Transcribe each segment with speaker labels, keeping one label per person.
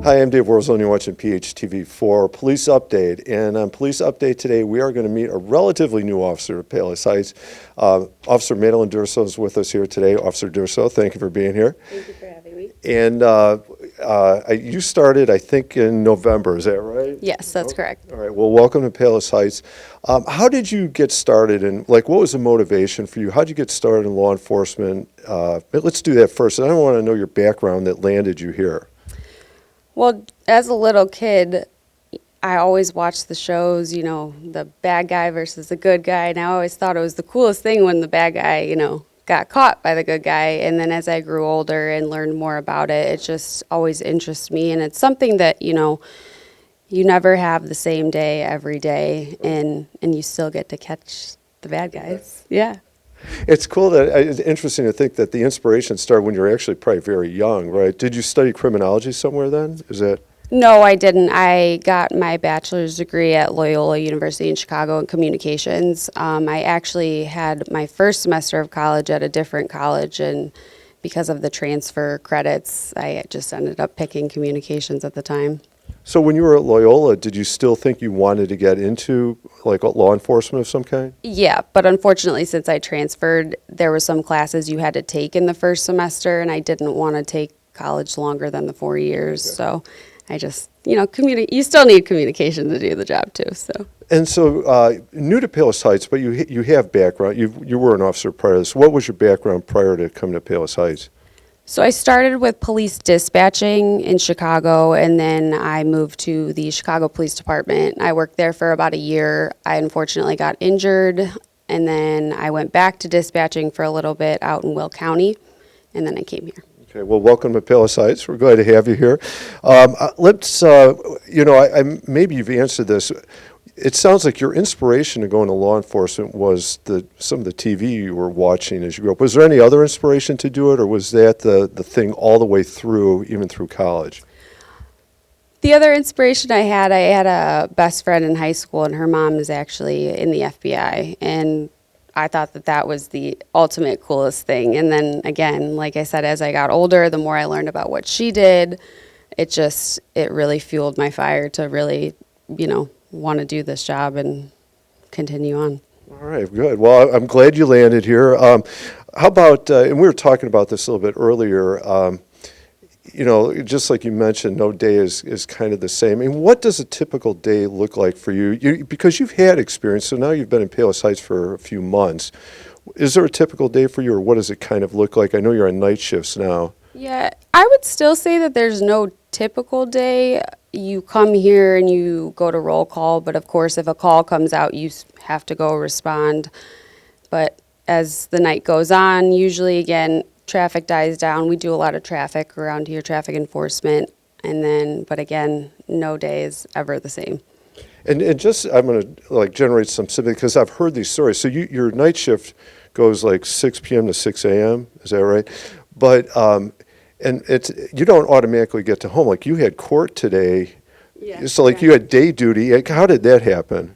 Speaker 1: Hi, I'm Dave Worzel, and you're watching PHTV4 Police Update. And on Police Update today, we are going to meet a relatively new officer at Palos Heights. Officer Madeline Durso is with us here today. Officer Durso, thank you for being here.
Speaker 2: Thank you for having me.
Speaker 1: And you started, I think, in November, is that right?
Speaker 2: Yes, that's correct.
Speaker 1: All right, well, welcome to Palos Heights. How did you get started, and what was the motivation for you? How did you get started in law enforcement? Let's do that first. And I want to know your background that landed you here.
Speaker 2: Well, as a little kid, I always watched the shows, the bad guy versus the good guy, and I always thought it was the coolest thing when the bad guy, got caught by the good guy. And then as I grew older and learned more about it, it just always interests me. And it's something that, you never have the same day every day, and you still get to catch the bad guys. Yeah.
Speaker 1: It's cool that it's interesting to think that the inspiration started when you were actually probably very young, right? Did you study criminology somewhere then? Is that?
Speaker 2: No, I didn't. I got my bachelor's degree at Loyola University in Chicago in communications. I actually had my first semester of college at a different college, and because of the transfer credits, I just ended up picking communications at the time.
Speaker 1: So when you were at Loyola, did you still think you wanted to get into like law enforcement of some kind?
Speaker 2: Yeah, but unfortunately, since I transferred, there were some classes you had to take in the first semester, and I didn't want to take college longer than the 4 years. Okay. So I just, you still need communication to do the job too. So.
Speaker 1: And so new to Palos Heights, but you have background. You were an officer prior to this. What was your background prior to coming to Palos Heights?
Speaker 2: So I started with police dispatching in Chicago, and then I moved to the Chicago Police Department. I worked there for about a year. I unfortunately got injured, and then I went back to dispatching for a little bit out in Will County, and then I came here.
Speaker 1: Okay, well, welcome to Palos Heights. We're glad to have you here. Maybe you've answered this. It sounds like your inspiration to go into law enforcement was some of the TV you were watching as you grew up. Was there any other inspiration to do it, or was that the thing all the way through, even through college?
Speaker 2: The other inspiration I had a best friend in high school, and her mom is actually in the FBI, and I thought that was the ultimate coolest thing. And then again, like I said, as I got older, the more I learned about what she did, it really fueled my fire to really, want to do this job and continue on.
Speaker 1: All right, good. Well, I'm glad you landed here. How about, and we were talking about this a little bit earlier, just like you mentioned, no day is kind of the same. I mean, what does a typical day look like for you? Because you've had experience, so now you've been in Palos Heights for a few months. Is there a typical day for you, or what does it kind of look like? I know you're on night shifts now.
Speaker 2: Yeah, I would still say that there's no typical day. You come here and you go to roll call, but of course, if a call comes out, you have to go respond. But as the night goes on, usually, again, traffic dies down. We do a lot of traffic around here, traffic enforcement, but again, no day is ever the same.
Speaker 1: And I'm going to generate some sympathy because I've heard these stories. So your night shift goes like 6 p.m. to 6 a.m. Is that right? But and you don't automatically get to home. Like you had court today,
Speaker 2: yeah,
Speaker 1: so like you had day duty. How did that happen?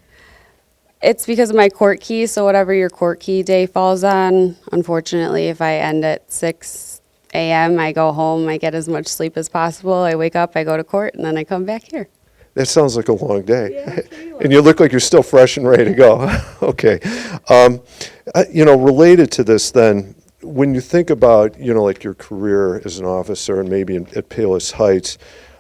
Speaker 2: It's because of my court key. So whatever your court key day falls on, unfortunately, if I end at 6 a.m., I go home. I get as much sleep as possible. I wake up, I go to court, and then I come back here.
Speaker 1: That sounds like a long day.
Speaker 2: Yeah,
Speaker 1: and you look like you're still fresh and ready to go. Okay. Related to this then, when you think about, like your career as an officer and maybe at Palos Heights,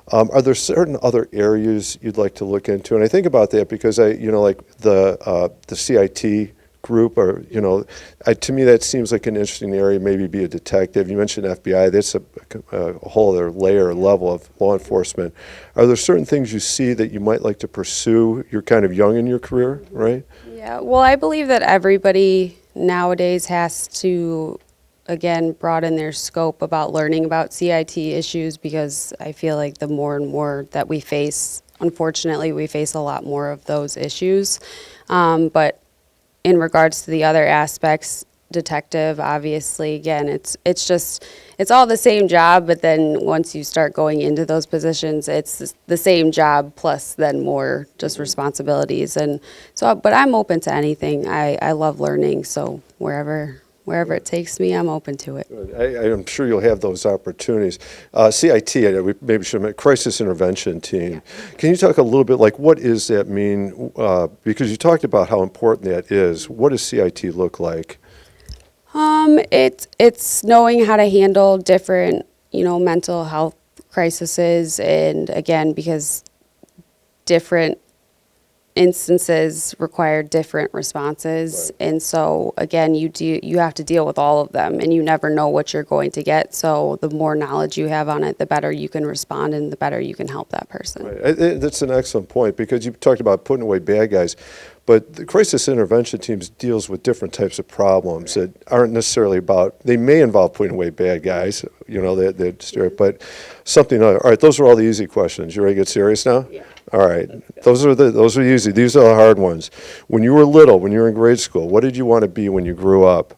Speaker 1: are there certain other areas you'd like to look into? And I think about that because like the CIT group, or to me that seems like an interesting area. Maybe be a detective. You mentioned FBI. That's a whole other layer or level of law enforcement. Are there certain things you see that you might like to pursue? You're kind of young in your career, right?
Speaker 2: Yeah. Well, I believe that everybody nowadays has to, again, broaden their scope about learning about CIT issues, because I feel like the more and more that we face, unfortunately, we face a lot more of those issues. But in regards to the other aspects, detective, obviously, again, it's all the same job, but then once you start going into those positions, it's the same job plus then more just responsibilities. And so, but I'm open to anything. I love learning, so wherever wherever it takes me, I'm open to it.
Speaker 1: I'm sure you'll have those opportunities. CIT, we maybe should have Crisis Intervention Team. Can you talk a little bit, like, what does that mean? Because you talked about how important that is. What does CIT look like?
Speaker 2: It's knowing how to handle different, mental health crises, and again, because different instances require different responses,
Speaker 1: Right.
Speaker 2: and so again, you have to deal with all of them, and you never know what you're going to get. So the more knowledge you have on it, the better you can respond, and the better you can help that person.
Speaker 1: Right. That's an excellent point, because you talked about putting away bad guys, but the crisis intervention teams deals with different types of problems that aren't necessarily about. They may involve putting away bad guys, but something other. All right, those are all the easy questions. You ready to get serious now?
Speaker 2: Yeah.
Speaker 1: All right, those are easy. These are the hard ones. When you were little, when you were in grade school, what did you want to be when you grew up?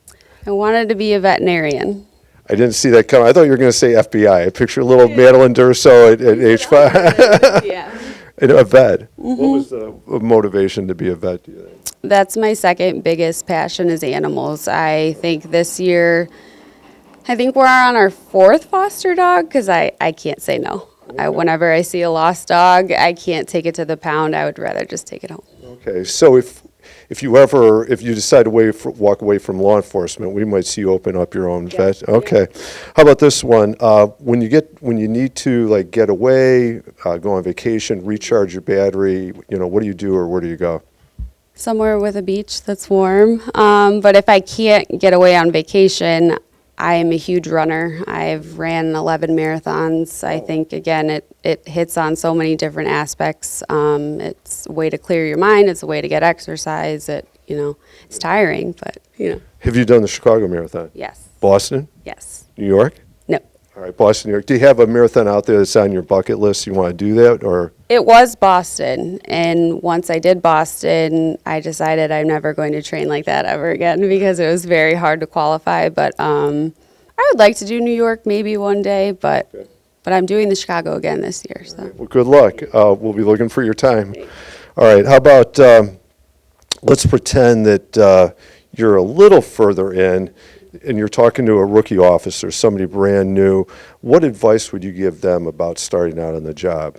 Speaker 2: I wanted to be a veterinarian.
Speaker 1: I didn't see that coming. I thought you were going to say FBI. I picture little Madeline Durso at age 5.
Speaker 2: Yeah.
Speaker 1: And a vet. What was the motivation to be a vet, do you think?
Speaker 2: That's my second biggest passion is animals. I think this year, we're on our fourth foster dog because I can't say no. Whenever I see a lost dog, I can't take it to the pound. I would rather just take it home.
Speaker 1: Okay, so if you decide to walk away from law enforcement, we might see you open up your own vet. Okay, how about this one? When you need to, like, get away, go on vacation, recharge your battery, what do you do, or where do you go?
Speaker 2: Somewhere with a beach that's warm. But if I can't get away on vacation, I am a huge runner. I've ran 11 marathons. I think, again, it hits on so many different aspects. It's a way to clear your mind. It's a way to get exercise. It's tiring, but.
Speaker 1: Have you done the Chicago Marathon?
Speaker 2: Yes.
Speaker 1: Boston?
Speaker 2: Yes.
Speaker 1: New York?
Speaker 2: No.
Speaker 1: All right, Boston, New York. Do you have a marathon out there that's on your bucket list? You want to do that, or?
Speaker 2: It was Boston, and once I did Boston, I decided I'm never going to train like that ever again because it was very hard to qualify. But I would like to do New York maybe one day, but I'm doing the Chicago again this year. So.
Speaker 1: Well, good luck. We'll be looking for your time. All right, how about let's pretend that you're a little further in and you're talking to a rookie officer, somebody brand new. What advice would you give them about starting out on the job?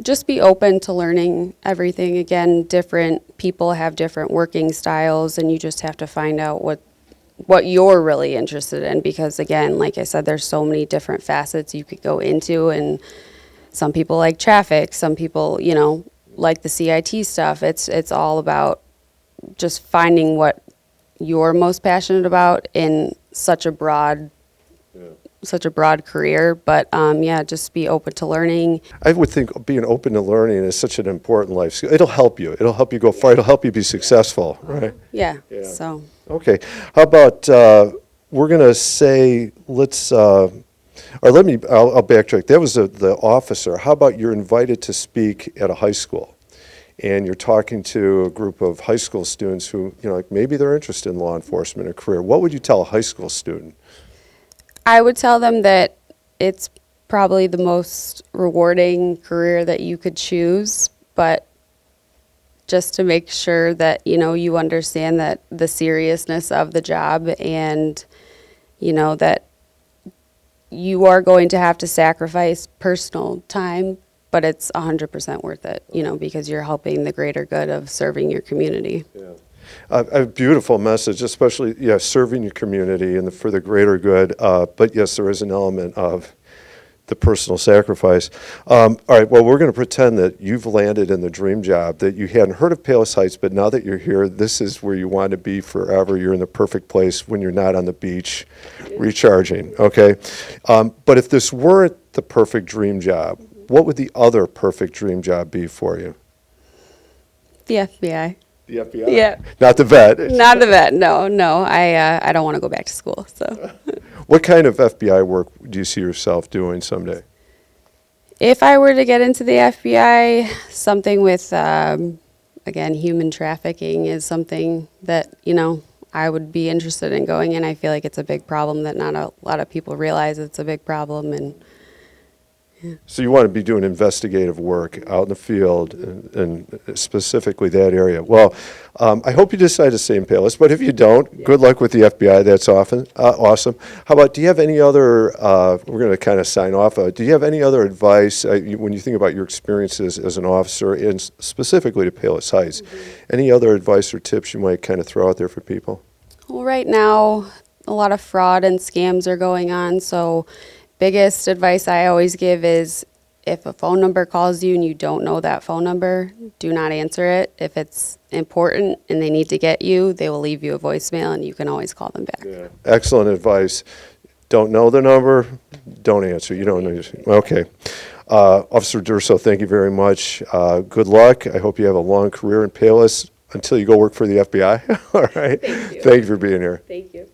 Speaker 2: Just be open to learning everything. Again, different people have different working styles, and you just have to find out what you're really interested in, because again, like I said, there's so many different facets you could go into, and some people like traffic, some people, like the CIT stuff. It's all about just finding what you're most passionate about in such a broad career. But just be open to learning.
Speaker 1: I would think being open to learning is such an important life skill. It'll help you. It'll help you go far. It'll help you be successful, right?
Speaker 2: Yeah.
Speaker 1: So. Okay. How about we're going to say I'll backtrack. That was the officer. How about you're invited to speak at a high school, and you're talking to a group of high school students who, maybe they're interested in law enforcement or career. What would you tell a high school student?
Speaker 2: I would tell them that it's probably the most rewarding career that you could choose, but just to make sure that, you understand that the seriousness of the job, and, that you are going to have to sacrifice personal time, but it's 100% worth it, because you're helping the greater good of serving your community.
Speaker 1: Yeah. A beautiful message, especially, serving your community and for the greater good. But yes, there is an element of the personal sacrifice. All right, well, we're going to pretend that you've landed in the dream job, that you hadn't heard of Palos Heights, but now that you're here, this is where you want to be forever. You're in the perfect place when you're not on the beach recharging, okay? But if this weren't the perfect dream job, what would the other perfect dream job be for you?
Speaker 2: The FBI.
Speaker 1: The FBI?
Speaker 2: Yeah.
Speaker 1: Not the vet?
Speaker 2: Not the vet, no. I don't want to go back to school, so.
Speaker 1: What kind of FBI work do you see yourself doing someday?
Speaker 2: If I were to get into the FBI, something with, again, human trafficking is something that, I would be interested in going in. I feel like it's a big problem that not a lot of people realize it's a big problem, and
Speaker 1: So you want to be doing investigative work out in the field and specifically that area. Well, I hope you decide to stay in Palos, but if you don't, good luck with the FBI. That's awesome. How about, do you have any other, we're going to kind of sign off, do you have any other advice when you think about your experiences as an officer and specifically to Palos Heights? Any other advice or tips you might kind of throw out there for people?
Speaker 2: Well, right now, a lot of fraud and scams are going on, so biggest advice I always give is if a phone number calls you and you don't know that phone number, do not answer it. If it's important and they need to get you, they will leave you a voicemail and you can always call them back.
Speaker 1: Yeah. Excellent advice. Don't know the number, don't answer. You don't know. Okay. Officer Durso, thank you very much. Good luck. I hope you have a long career in Palos until you go work for the FBI. All right.
Speaker 2: Thank you.
Speaker 1: Thank you for being here.
Speaker 2: Thank you.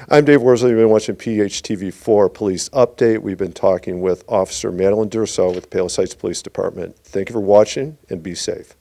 Speaker 1: I'm Dave Worsley. You've been watching PHTV4 Police Update. We've been talking with Officer Madeline Durso with the Palos Heights Police Department. Thank you for watching and be safe.